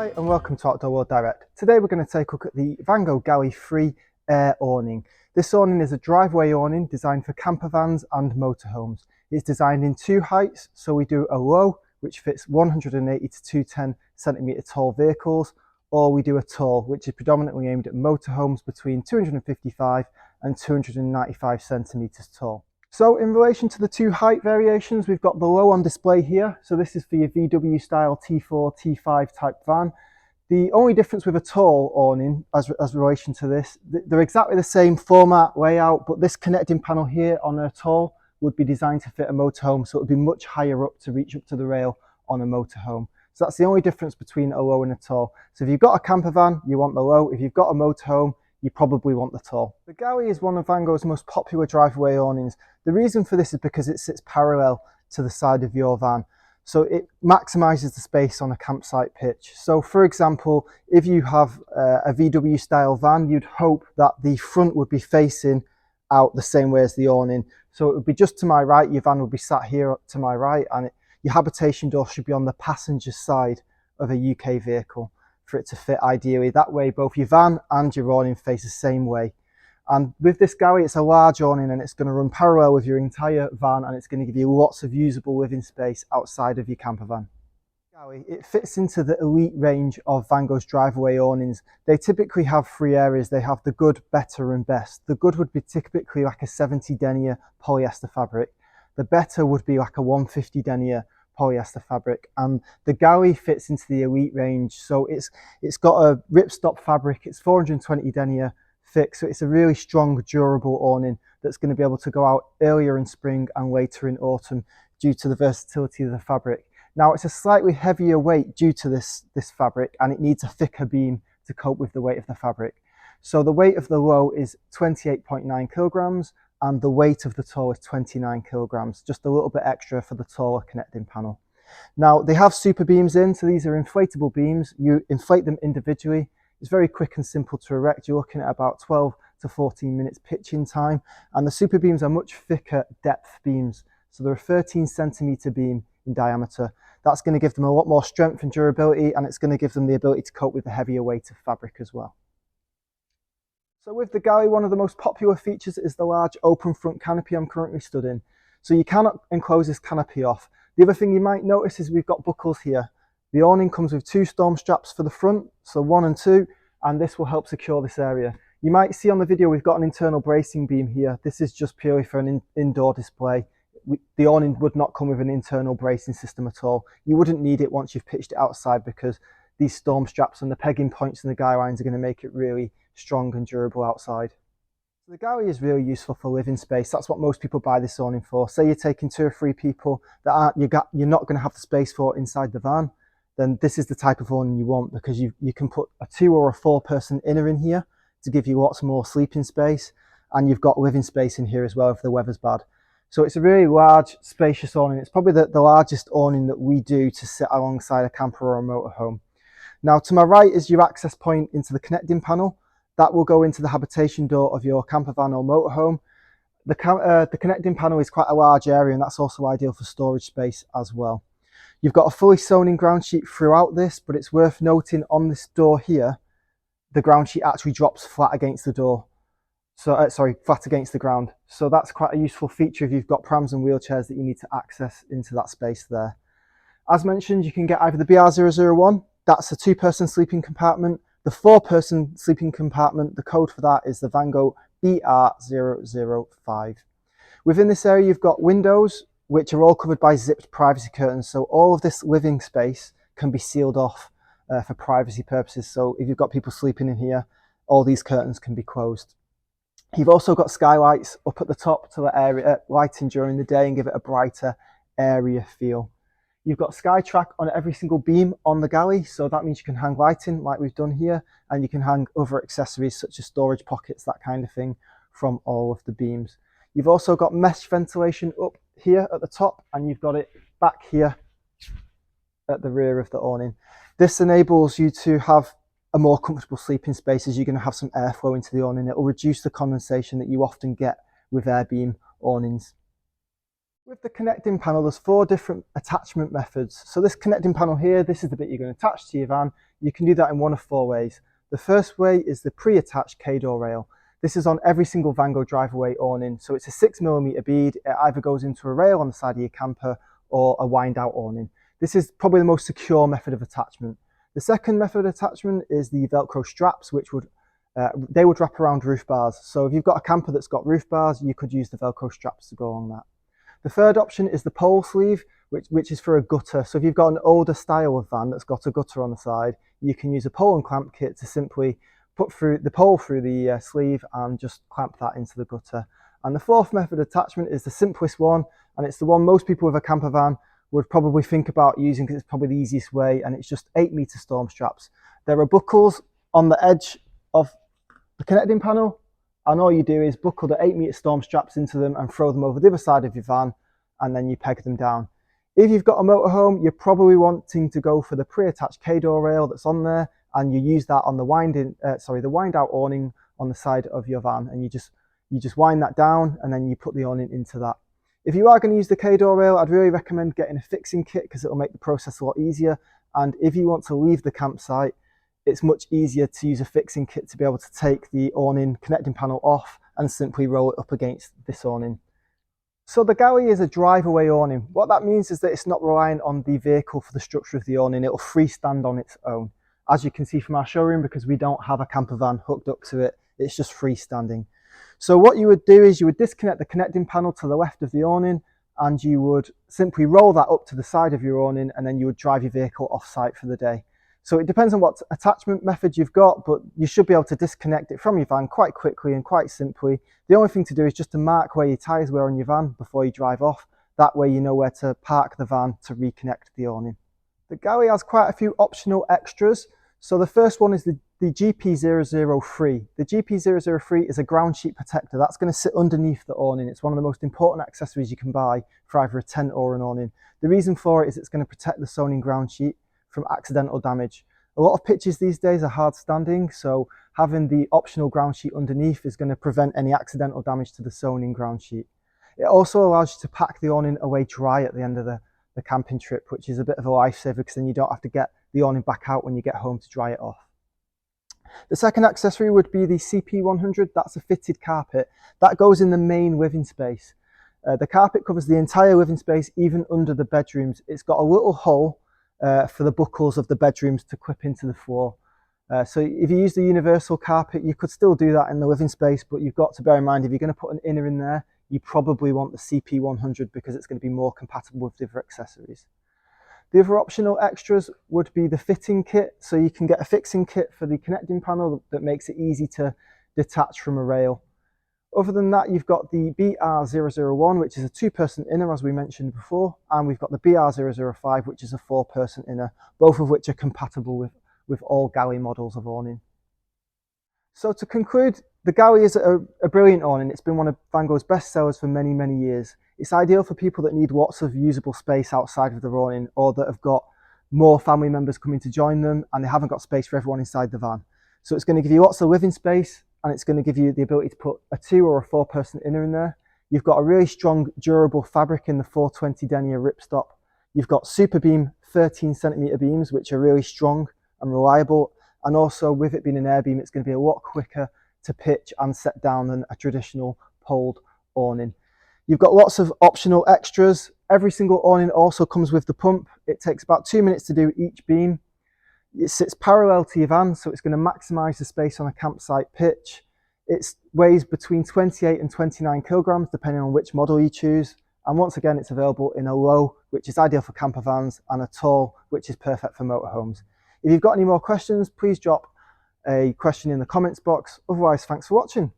Hi and welcome to Outdoor World Direct. Today we're going to take a look at the Vango Galli III Air awning. This awning is a driveway awning designed for camper vans and motorhomes. It's designed in two heights, so we do a low which fits 180 to 210 centimetre tall vehicles, or we do a tall which is predominantly aimed at motorhomes between 255 and 295 centimetres tall. So in relation to the two height variations, we've got the low on display here. So this is for your VW style T4, T5 type van. The only difference with a tall awning as relation to this, they're exactly the same format, layout, but this connecting panel here on a tall would be designed to fit a motorhome, so it would be much higher up to reach up to the rail on a motorhome. So that's the only difference between a low and a tall. So if you've got a camper van, you want the low. If you've got a motorhome, you probably want the tall. The Galli is one of Vango's most popular driveway awnings. The reason for this is because it sits parallel to the side of your van. So it maximizes the space on a campsite pitch. So for example, if you have a VW style van, you'd hope that the front would be facing out the same way as the awning. So it would be just to my right, your van would be sat here to my right, and your habitation door should be on the passenger side of a UK vehicle for it to fit ideally. That way both your van and your awning face the same way. And with this Galli, it's a large awning and it's going to run parallel with your entire van, and it's going to give you lots of usable living space outside of your camper van. Galli, it fits into the elite range of Vango's driveway awnings. They typically have three areas. They have the good, better and best. The good would be typically like a 70 Denier polyester fabric. The better would be like a 150 Denier polyester fabric, and the Galli fits into the elite range. So it's got a ripstop fabric, it's 420 Denier thick, so it's a really strong, durable awning that's going to be able to go out earlier in spring and later in autumn due to the versatility of the fabric. Now it's a slightly heavier weight due to this fabric, and it needs a thicker beam to cope with the weight of the fabric. So the weight of the low is 28.9 kilograms and the weight of the tall is 29 kilograms, just a little bit extra for the taller connecting panel. Now they have super beams in, so these are inflatable beams. You inflate them individually. It's very quick and simple to erect. You're looking at about 12 to 14 minutes pitching time, and the super beams are much thicker depth beams. So they're a 13 centimetre beam in diameter. That's going to give them a lot more strength and durability, and it's going to give them the ability to cope with the heavier weight of fabric as well. So with the Galli, one of the most popular features is the large open front canopy I'm currently stood in. So you cannot enclose this canopy off. The other thing you might notice is we've got buckles here. The awning comes with two storm straps for the front, so 1 and 2, and this will help secure this area. You might see on the video we've got an internal bracing beam here. This is just purely for an indoor display. The awning would not come with an internal bracing system at all. You wouldn't need it once you've pitched it outside, because these storm straps and the pegging points and the guy lines are going to make it really strong and durable outside. The Galli is really useful for living space. That's what most people buy this awning for. Say you're taking 2 or 3 people that you're not going to have the space for inside the van, then this is the type of awning you want, because you can put a 2 or a 4 person inner in here to give you lots more sleeping space, and you've got living space in here as well if the weather's bad. So it's a really large, spacious awning. It's probably the largest awning that we do to sit alongside a camper or a motorhome. Now to my right is your access point into the connecting panel. That will go into the habitation door of your camper van or motorhome. The connecting panel is quite a large area, and that's also ideal for storage space as well. You've got a fully sewn in ground sheet throughout this, but it's worth noting on this door here, the ground sheet actually drops flat against the door. So, flat against the ground. So that's quite a useful feature if you've got prams and wheelchairs that you need to access into that space there. As mentioned, you can get either the BR001, that's a 2-person sleeping compartment. The 4-person sleeping compartment, the code for that is the Vango BR005. Within this area, you've got windows, which are all covered by zipped privacy curtains. So all of this living space can be sealed off for privacy purposes. So if you've got people sleeping in here, all these curtains can be closed. You've also got skylights up at the top to let area lighting during the day and give it a brighter area feel. You've got SkyTrack on every single beam on the galley, so that means you can hang lighting like we've done here, and you can hang other accessories such as storage pockets, that kind of thing, from all of the beams. You've also got mesh ventilation up here at the top, and you've got it back here at the rear of the awning. This enables you to have a more comfortable sleeping space, as you're going to have some airflow into the awning. It will reduce the condensation that you often get with air beam awnings. With the connecting panel, there's 4 different attachment methods. So this connecting panel here, this is the bit you're going to attach to your van. You can do that in one of 4 ways. The first way is the pre-attached K-door rail. This is on every single Vango driveway awning. So it's a 6mm bead. It either goes into a rail on the side of your camper or a wind out awning. This is probably the most secure method of attachment. The second method of attachment is the Velcro straps, which would wrap around roof bars. So if you've got a camper that's got roof bars, you could use the Velcro straps to go on that. The third option is the pole sleeve, which is for a gutter. So if you've got an older style of van that's got a gutter on the side, you can use a pole and clamp kit to simply put through the pole through the sleeve and just clamp that into the gutter. And the fourth method of attachment is the simplest one, and it's the one most people with a camper van would probably think about using because it's probably the easiest way, and it's just 8-meter storm straps. There are buckles on the edge of the connecting panel, and all you do is buckle the 8-meter storm straps into them and throw them over the other side of your van, and then you peg them down. If you've got a motorhome, you're probably wanting to go for the pre-attached K-door rail that's on there, and you use that on the wind out awning on the side of your van, and you just wind that down, and then you put the awning into that. If you are going to use the K-door rail, I'd really recommend getting a fixing kit because it'll make the process a lot easier. And if you want to leave the campsite, it's much easier to use a fixing kit to be able to take the awning connecting panel off and simply roll it up against this awning. So the galley is a drive-away awning. What that means is that it's not reliant on the vehicle for the structure of the awning. It'll freestand on its own. As you can see from our showroom, because we don't have a camper van hooked up to it, it's just freestanding. So what you would do is you would disconnect the connecting panel to the left of the awning, and you would simply roll that up to the side of your awning, and then you would drive your vehicle off-site for the day. So it depends on what attachment method you've got, but you should be able to disconnect it from your van quite quickly and quite simply. The only thing to do is just to mark where your tyres were on your van before you drive off. That way you know where to park the van to reconnect the awning. The galley has quite a few optional extras. So the first one is the GP003. The GP003 is a ground sheet protector. That's going to sit underneath the awning. It's one of the most important accessories you can buy for either a tent or an awning. The reason for it is it's going to protect the sewn-in ground sheet from accidental damage. A lot of pitches these days are hard standing, so having the optional ground sheet underneath is going to prevent any accidental damage to the sewn-in ground sheet. It also allows you to pack the awning away dry at the end of the camping trip, which is a bit of a lifesaver because then you don't have to get the awning back out when you get home to dry it off. The second accessory would be the CP100. That's a fitted carpet. That goes in the main living space. The carpet covers the entire living space, even under the bedrooms. It's got a little hole for the buckles of the bedrooms to clip into the floor. So if you use the universal carpet, you could still do that in the living space, but you've got to bear in mind if you're going to put an inner in there, you probably want the CP100 because it's going to be more compatible with the other accessories. The other optional extras would be the fitting kit. So you can get a fixing kit for the connecting panel that makes it easy to detach from a rail. Other than that, you've got the BR001, which is a 2-person inner, as we mentioned before, and we've got the BR005, which is a 4-person inner, both of which are compatible with all galley models of awning. So to conclude, the galley is a brilliant awning. It's been one of Vango's best sellers for many, many years. It's ideal for people that need lots of usable space outside of their awning, or that have got more family members coming to join them and they haven't got space for everyone inside the van. So it's going to give you lots of living space, and it's going to give you the ability to put a 2- or a 4-person inner in there. You've got a really strong, durable fabric in the 420 Denier ripstop. You've got super beam 13cm beams, which are really strong and reliable. And also with it being an air beam, it's going to be a lot quicker to pitch and set down than a traditional poled awning. You've got lots of optional extras. Every single awning also comes with the pump. It takes about 2 minutes to do each beam. It sits parallel to your van, so it's going to maximise the space on a campsite pitch. It weighs between 28 and 29 kilograms, depending on which model you choose. And once again, it's available in a low, which is ideal for camper vans, and a tall, which is perfect for motorhomes. If you've got any more questions, please drop a question in the comments box. Otherwise, thanks for watching.